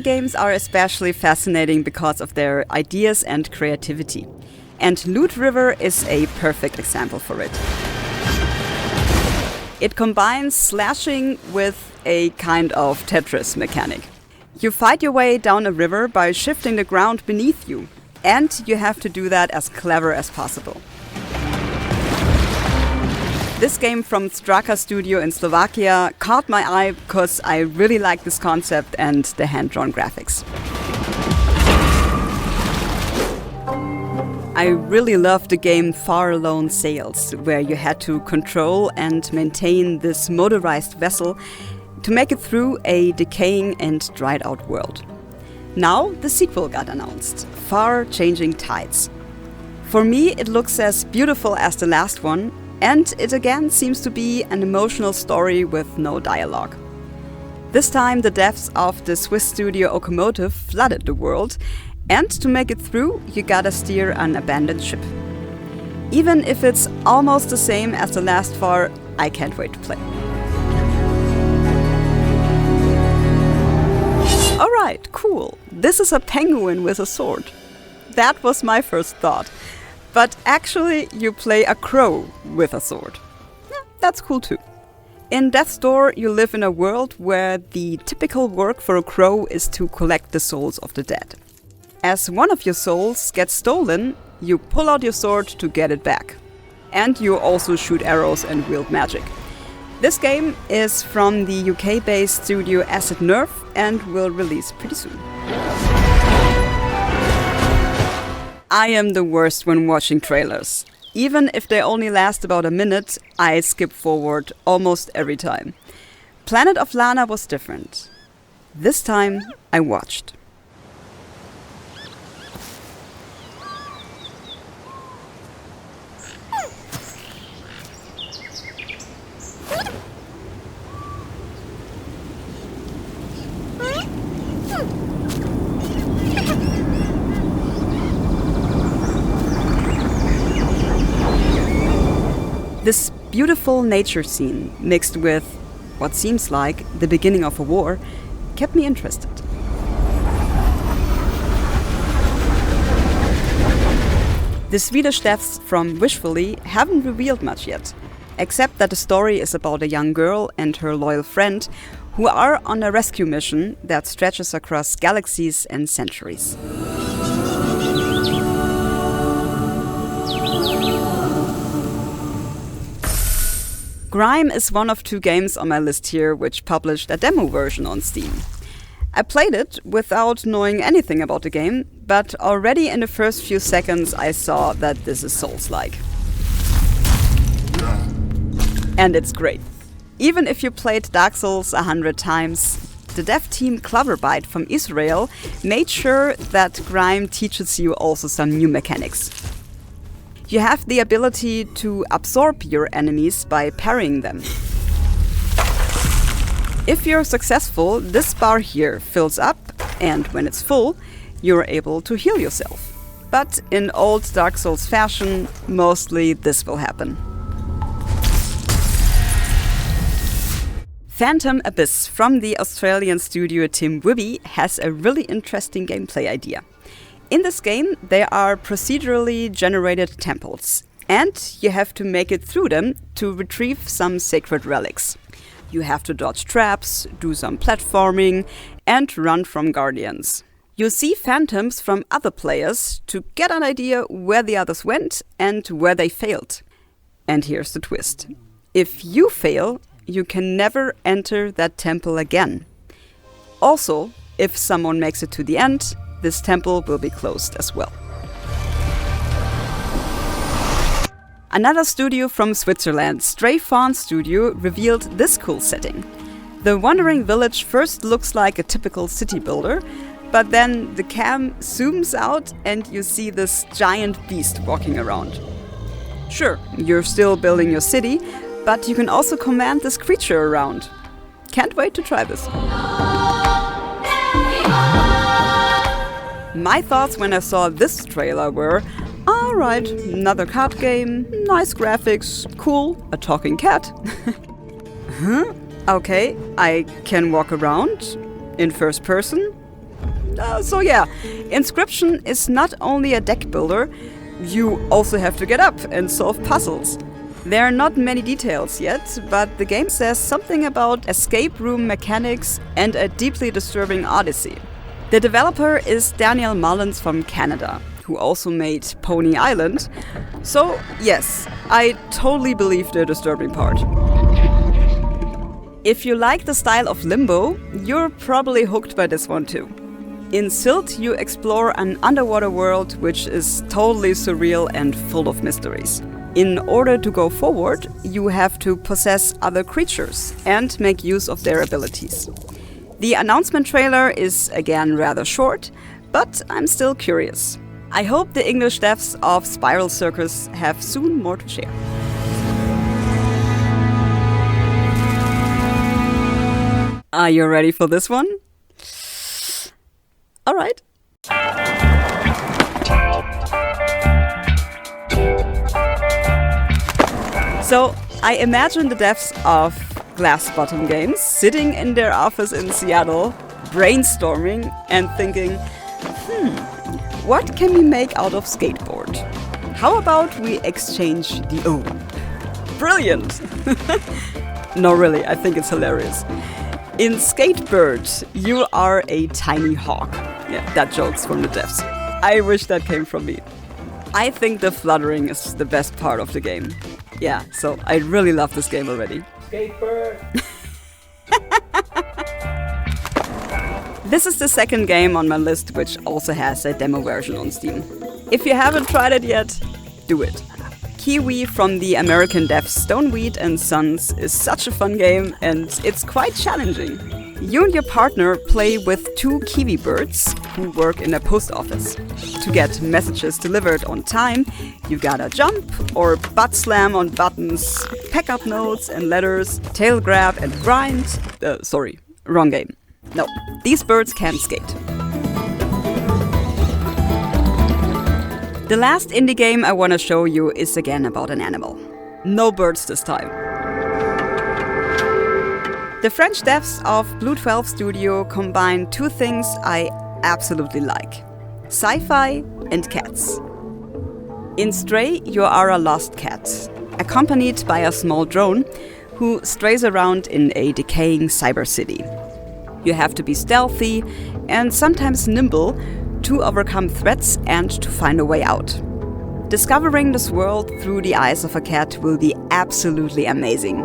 Indie games are especially fascinating because of their ideas and creativity. And Loot River is a perfect example for it. It combines slashing with a kind of Tetris mechanic. You fight your way down a river by shifting the ground beneath you, and you have to do that as clever as possible. This game from Straka Studio in Slovakia caught my eye because I really like this concept and the hand-drawn graphics. I really loved the game Far Lone Sails, where you had to control and maintain this motorized vessel to make it through a decaying and dried out world. Now the sequel got announced, Far Changing Tides. For me, it looks as beautiful as the last one, and it again seems to be an emotional story with no dialogue. This time the devs of the Swiss studio Okomotive flooded the world, and to make it through, you gotta steer an abandoned ship. Even if it's almost the same as the last Far, I can't wait to play. Alright, cool. This is a penguin with a sword. That was my first thought. But actually, you play a crow with a sword. Yeah, that's cool too. In Death's Door, you live in a world where the typical work for a crow is to collect the souls of the dead. As one of your souls gets stolen, you pull out your sword to get it back. And you also shoot arrows and wield magic. This game is from the UK-based studio Acid Nerve and will release pretty soon. I am the worst when watching trailers. Even if they only last about a minute, I skip forward almost every time. Planet of Lana was different. This time, I watched. This beautiful nature scene, mixed with what seems like the beginning of a war, kept me interested. The Swedish devs from Wishfully haven't revealed much yet, except that the story is about a young girl and her loyal friend who are on a rescue mission that stretches across galaxies and centuries. Grime is one of 2 games on my list here which published a demo version on Steam. I played it without knowing anything about the game, but already in the first few seconds I saw that this is Souls-like. And it's great. Even if you played Dark Souls 100 times, the dev team Cloverbyte from Israel made sure that Grime teaches you also some new mechanics. You have the ability to absorb your enemies by parrying them. If you're successful, this bar here fills up, and when it's full, you're able to heal yourself. But in old Dark Souls fashion, mostly this will happen. Phantom Abyss from the Australian studio Tim Wibby has a really interesting gameplay idea. In this game, there are procedurally generated temples, and you have to make it through them to retrieve some sacred relics. You have to dodge traps, do some platforming, and run from guardians. You see phantoms from other players to get an idea where the others went and where they failed. And here's the twist. If you fail, you can never enter that temple again. Also, if someone makes it to the end, this temple will be closed as well. Another studio from Switzerland, Stray Fawn Studio, revealed this cool setting. The wandering village first looks like a typical city builder, but then the cam zooms out and you see this giant beast walking around. Sure, you're still building your city, but you can also command this creature around. Can't wait to try this. My thoughts when I saw this trailer were, alright, another card game, nice graphics, cool, a talking cat. Huh? Okay, I can walk around in first person. So yeah, Inscryption is not only a deck builder, you also have to get up and solve puzzles. There are not many details yet, but the game says something about escape room mechanics and a deeply disturbing odyssey. The developer is Daniel Mullins from Canada, who also made Pony Island. So yes, I totally believe the disturbing part. If you like the style of Limbo, you're probably hooked by this one too. In Silt, you explore an underwater world which is totally surreal and full of mysteries. In order to go forward, you have to possess other creatures and make use of their abilities. The announcement trailer is again rather short, but I'm still curious. I hope the English devs of Spiral Circus have soon more to share. Are you ready for this one? All right. So, I imagine the devs of Glass Bottom Games sitting in their office in Seattle, brainstorming and thinking, what can we make out of skateboard? How about we exchange the O? Brilliant! No, really, I think it's hilarious. In SkateBIRD, you are a tiny hawk. Yeah, that joke's from the devs. I wish that came from me. I think the fluttering is the best part of the game. Yeah, so I really love this game already. SkateBIRD! This is the second game on my list, which also has a demo version on Steam. If you haven't tried it yet, do it. KeyWe from the American devs Stoneweed and Sons is such a fun game, and it's quite challenging. You and your partner play with two kiwi birds who work in a post office. To get messages delivered on time, you gotta jump or butt slam on buttons, pack up notes and letters, tail grab and grind. Sorry, wrong game. No, these birds can't skate. The last indie game I want to show you is again about an animal. No birds this time. The French devs of Blue 12 Studio combine two things I absolutely like: sci-fi and cats. In Stray, you are a lost cat, accompanied by a small drone who strays around in a decaying cyber city. You have to be stealthy and sometimes nimble to overcome threats and to find a way out. Discovering this world through the eyes of a cat will be absolutely amazing.